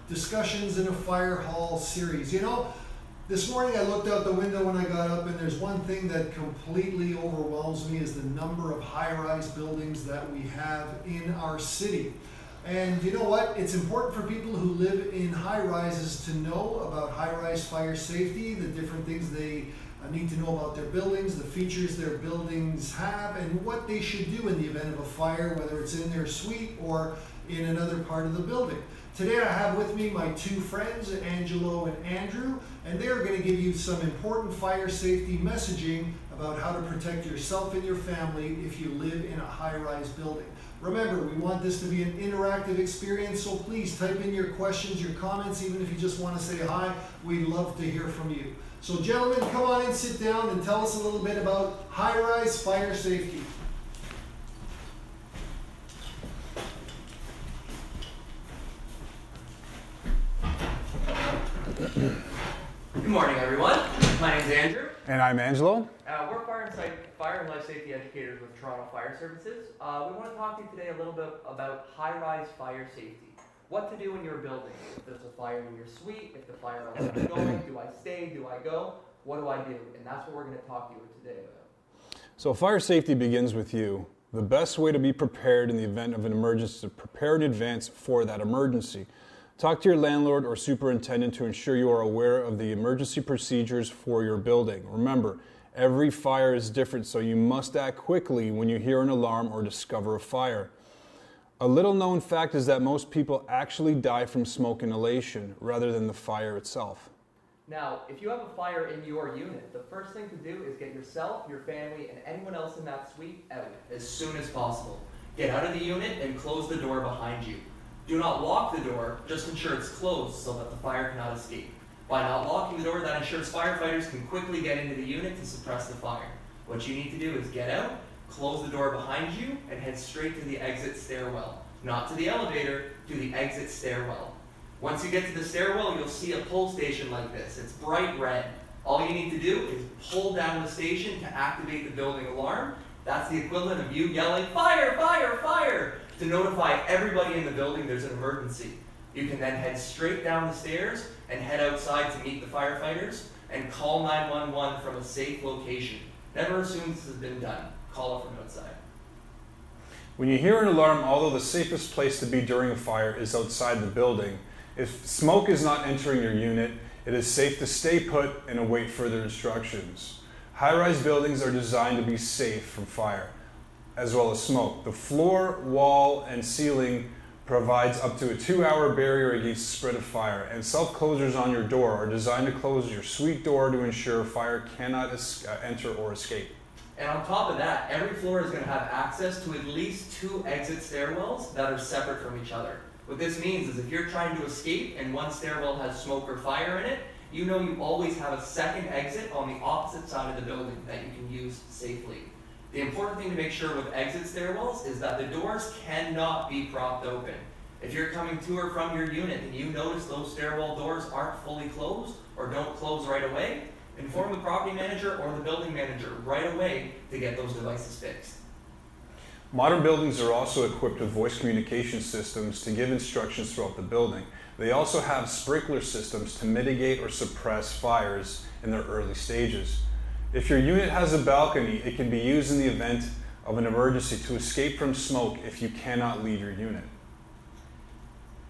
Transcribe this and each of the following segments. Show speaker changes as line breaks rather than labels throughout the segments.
Discussions in a Fire Hall series. You know, this morning I looked out the window when I got up, and there's one thing that completely overwhelms me is the number of high-rise buildings that we have in our city. And you know what? It's important for people who live in high-rises to know about high-rise fire safety, the different things they need to know about their buildings, the features their buildings have, and what they should do in the event of a fire, whether it's in their suite or in another part of the building. Today I have with me my two friends, Angelo and Andrew, and they are going to give you some important fire safety messaging about how to protect yourself and your family if you live in a high-rise building. Remember, we want this to be an interactive experience, so please type in your questions, your comments, even if you just want to say hi. We'd love to hear from you. So gentlemen, come on in, sit down, and tell us a little bit about high-rise fire safety.
Good morning, everyone. My name's Andrew.
And I'm Angelo.
We're fire and life safety educators with Toronto Fire Services. We want to talk to you today a little bit about high-rise fire safety. What to do in your building. If there's a fire in your suite, if the fire alarm is going, do I stay, do I go? What do I do? And that's what we're going to talk to you today about.
So fire safety begins with you. The best way to be prepared in the event of an emergency is to prepare in advance for that emergency. Talk to your landlord or superintendent to ensure you are aware of the emergency procedures for your building. Remember, every fire is different, so you must act quickly when you hear an alarm or discover a fire. A little known fact is that most people actually die from smoke inhalation rather than the fire itself.
Now, if you have a fire in your unit, the first thing to do is get yourself, your family, and anyone else in that suite out as soon as possible. Get out of the unit and close the door behind you. Do not lock the door, just ensure it's closed so that the fire cannot escape. By not locking the door, that ensures firefighters can quickly get into the unit to suppress the fire. What you need to do is get out, close the door behind you, and head straight to the exit stairwell. Not to the elevator, to the exit stairwell. Once you get to the stairwell, you'll see a pull station like this. It's bright red. All you need to do is pull down the station to activate the building alarm. That's the equivalent of you yelling, "Fire, fire, fire!" to notify everybody in the building there's an emergency. You can then head straight down the stairs and head outside to meet the firefighters and call 911 from a safe location. Never assume this has been done. Call it from outside.
When you hear an alarm, although the safest place to be during a fire is outside the building, if smoke is not entering your unit, it is safe to stay put and await further instructions. High-rise buildings are designed to be safe from fire, as well as smoke. The floor, wall, and ceiling provides up to a 2-hour barrier against the spread of fire, and self-closures on your door are designed to close your suite door to ensure fire cannot enter or escape.
And on top of that, every floor is going to have access to at least 2 exit stairwells that are separate from each other. What this means is if you're trying to escape and one stairwell has smoke or fire in it, you know you always have a second exit on the opposite side of the building that you can use safely. The important thing to make sure with exit stairwells is that the doors cannot be propped open. If you're coming to or from your unit and you notice those stairwell doors aren't fully closed or don't close right away, inform the property manager or the building manager right away to get those devices fixed.
Modern buildings are also equipped with voice communication systems to give instructions throughout the building. They also have sprinkler systems to mitigate or suppress fires in their early stages. If your unit has a balcony, it can be used in the event of an emergency to escape from smoke if you cannot leave your unit.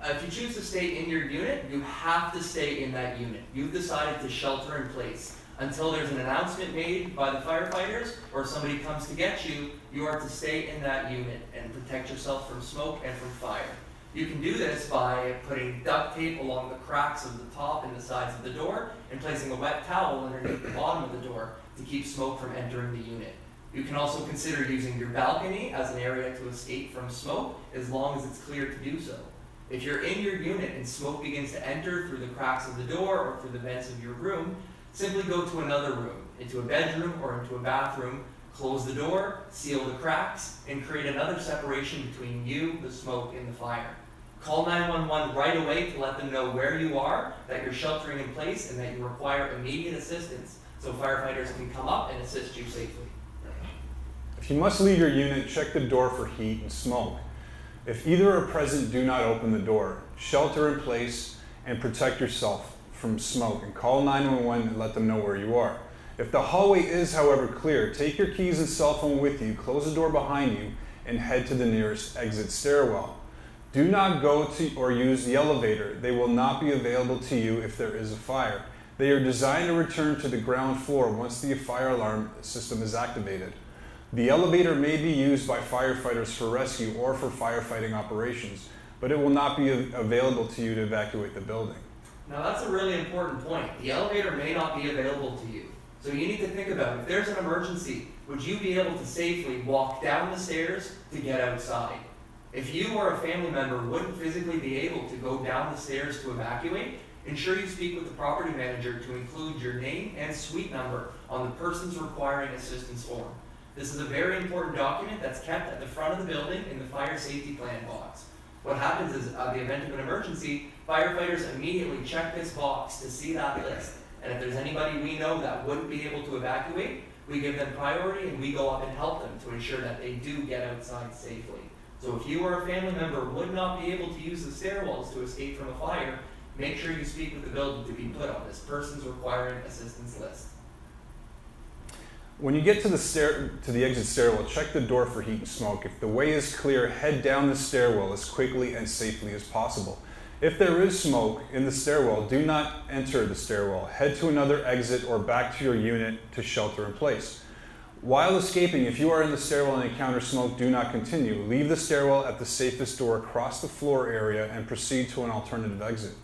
If you choose to stay in your unit, you have to stay in that unit. You've decided to shelter in place. Until there's an announcement made by the firefighters or somebody comes to get you, you are to stay in that unit and protect yourself from smoke and from fire. You can do this by putting duct tape along the cracks of the top and the sides of the door and placing a wet towel underneath the bottom of the door to keep smoke from entering the unit. You can also consider using your balcony as an area to escape from smoke as long as it's clear to do so. If you're in your unit and smoke begins to enter through the cracks of the door or through the vents of your room, simply go to another room, into a bedroom or into a bathroom, close the door, seal the cracks, and create another separation between you, the smoke, and the fire. Call 911 right away to let them know where you are, that you're sheltering in place, and that you require immediate assistance so firefighters can come up and assist you safely.
If you must leave your unit, check the door for heat and smoke. If either are present, do not open the door. Shelter in place and protect yourself from smoke, and call 911 and let them know where you are. If the hallway is, however, clear, take your keys and cell phone with you, close the door behind you, and head to the nearest exit stairwell. Do not go to or use the elevator. They will not be available to you if there is a fire. They are designed to return to the ground floor once the fire alarm system is activated. The elevator may be used by firefighters for rescue or for firefighting operations, but it will not be available to you to evacuate the building.
Now that's a really important point. The elevator may not be available to you. So you need to think about, if there's an emergency, would you be able to safely walk down the stairs to get outside? If you or a family member wouldn't physically be able to go down the stairs to evacuate, ensure you speak with the property manager to include your name and suite number on the person's requiring assistance form. This is a very important document that's kept at the front of the building in the fire safety plan box. What happens is, the event of an emergency, firefighters immediately check this box to see that list. And if there's anybody we know that wouldn't be able to evacuate, we give them priority and we go up and help them to ensure that they do get outside safely. So if you or a family member would not be able to use the stairwells to escape from a fire, make sure you speak with the building to be put on this person's requiring assistance list.
When you get to the exit stairwell, check the door for heat and smoke. If the way is clear, head down the stairwell as quickly and safely as possible. If there is smoke in the stairwell, do not enter the stairwell. Head to another exit or back to your unit to shelter in place. While escaping, if you are in the stairwell and encounter smoke, do not continue. Leave the stairwell at the safest door across the floor area and proceed to an alternative exit.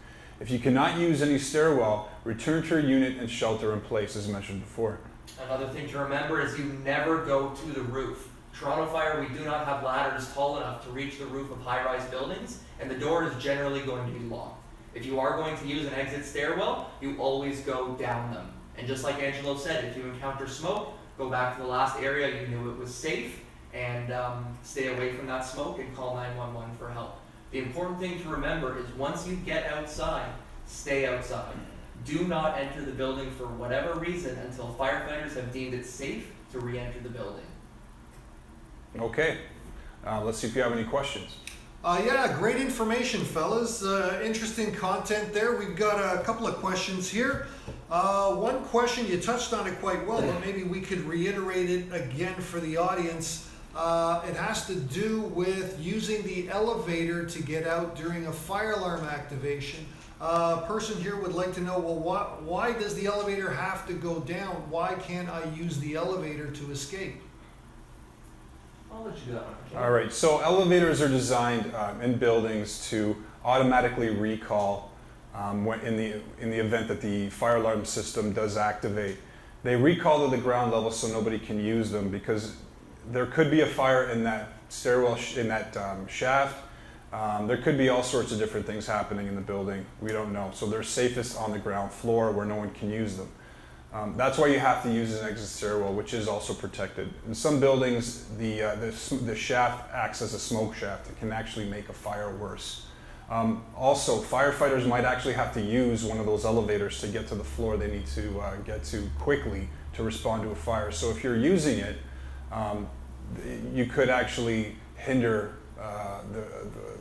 If you cannot use any stairwell, return to your unit and shelter in place, as mentioned before.
Another thing to remember is you never go to the roof. Toronto Fire, we do not have ladders tall enough to reach the roof of high-rise buildings, and the door is generally going to be locked. If you are going to use an exit stairwell, you always go down them. And just like Angelo said, if you encounter smoke, go back to the last area you knew it was safe, and stay away from that smoke and call 911 for help. The important thing to remember is once you get outside, stay outside. Do not enter the building for whatever reason until firefighters have deemed it safe to re-enter the building.
Okay, let's see if you have any questions.
Yeah, great information, fellas. Interesting content there. We've got a couple of questions here. One question, you touched on it quite well, but maybe we could reiterate it again for the audience. It has to do with using the elevator to get out during a fire alarm activation. Person here would like to know, well, why does the elevator have to go down? Why can't I use the elevator to escape?
I'll let you do that one. Okay?
All right, so elevators are designed in buildings to automatically recall in the event that the fire alarm system does activate. They recall to the ground level so nobody can use them because there could be a fire in that stairwell, shaft. There could be all sorts of different things happening in the building. We don't know. So they're safest on the ground floor where no one can use them. That's why you have to use an exit stairwell, which is also protected. In some buildings, the shaft acts as a smoke shaft. It can actually make a fire worse. Also, firefighters might actually have to use one of those elevators to get to the floor they need to get to quickly to respond to a fire. So if you're using it, you could actually hinder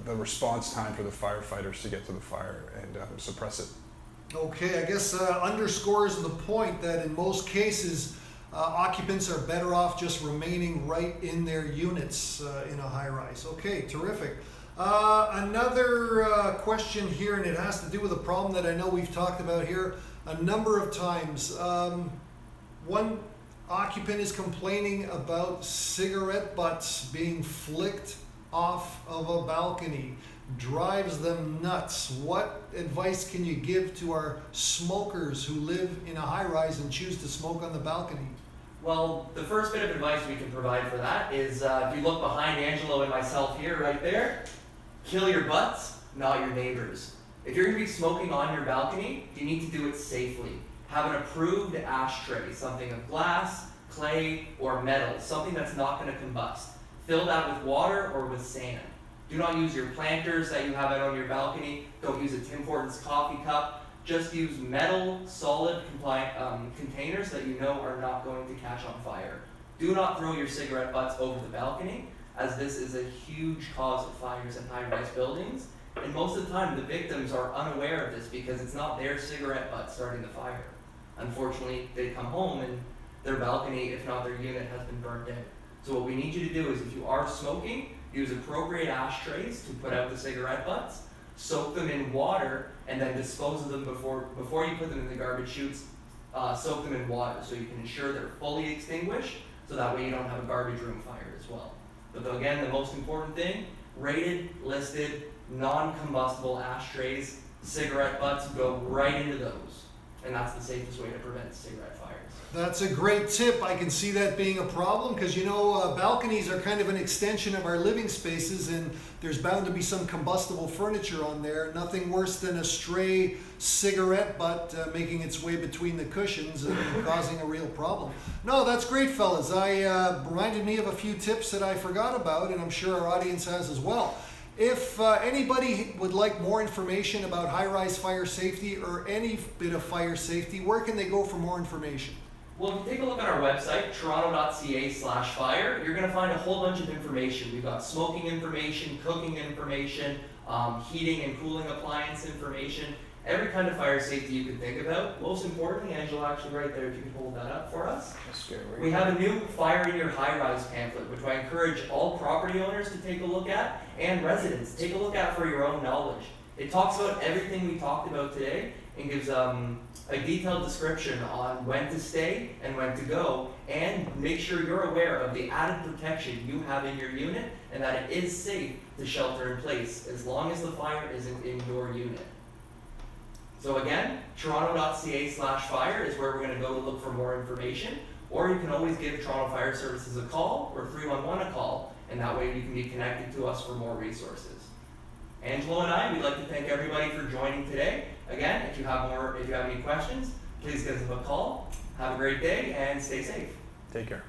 the response time for the firefighters to get to the fire and suppress it.
Okay, I guess underscores the point that in most cases, occupants are better off just remaining right in their units in a high-rise. Okay, terrific. Another question here, and it has to do with a problem that I know we've talked about here a number of times. One occupant is complaining about cigarette butts being flicked off of a balcony. Drives them nuts. What advice can you give to our smokers who live in a high-rise and choose to smoke on the balcony?
Well, the first bit of advice we can provide for that is if you look behind Angelo and myself here, right there, kill your butts, not your neighbors. If you're going to be smoking on your balcony, you need to do it safely. Have an approved ashtray, something of glass, clay, or metal, something that's not going to combust. Fill that with water or with sand. Do not use your planters that you have out on your balcony. Don't use a Tim Hortons coffee cup. Just use metal, solid containers that you know are not going to catch on fire. Do not throw your cigarette butts over the balcony, as this is a huge cause of fires in high-rise buildings, And most of the time, the victims are unaware of this because it's not their cigarette butt starting the fire. Unfortunately, they come home and their balcony, if not their unit, has been burnt out. So what we need you to do is, if you are smoking, use appropriate ashtrays to put out the cigarette butts, soak them in water, and then dispose of them before you put them in the garbage chutes. Soak them in water so you can ensure they're fully extinguished, so that way you don't have a garbage room fire as well. But again, the most important thing, rated, listed, non-combustible ashtrays, cigarette butts go right into those. And that's the safest way to prevent cigarette fires.
That's a great tip. I can see that being a problem because, you know, balconies are kind of an extension of our living spaces, and there's bound to be some combustible furniture on there. Nothing worse than a stray cigarette butt making its way between the cushions and causing a real problem. No, that's great, fellas. Reminded me of a few tips that I forgot about, and I'm sure our audience has as well. If anybody would like more information about high-rise fire safety or any bit of fire safety, where can they go for more information?
Well, if you take a look at our website, toronto.ca/fire, you're going to find a whole bunch of information. We've got smoking information, cooking information, heating and cooling appliance information, every kind of fire safety you could think about. Most importantly, Angela, actually right there, if you could hold that up for us. We have a new Fire in Your High-Rise pamphlet, which I encourage all property owners to take a look at, and residents, take a look at for your own knowledge. It talks about everything we talked about today and gives a detailed description on when to stay and when to go, and make sure you're aware of the added protection you have in your unit and that it is safe to shelter in place as long as the fire isn't in your unit. So again, toronto.ca/fire is where we're going to go to look for more information, or you can always give Toronto Fire Services a call or 311 a call, and that way you can be connected to us for more resources. Angelo and I, we'd like to thank everybody for joining today. Again, if you have any questions, please give us a call. Have a great day and stay safe.
Take care.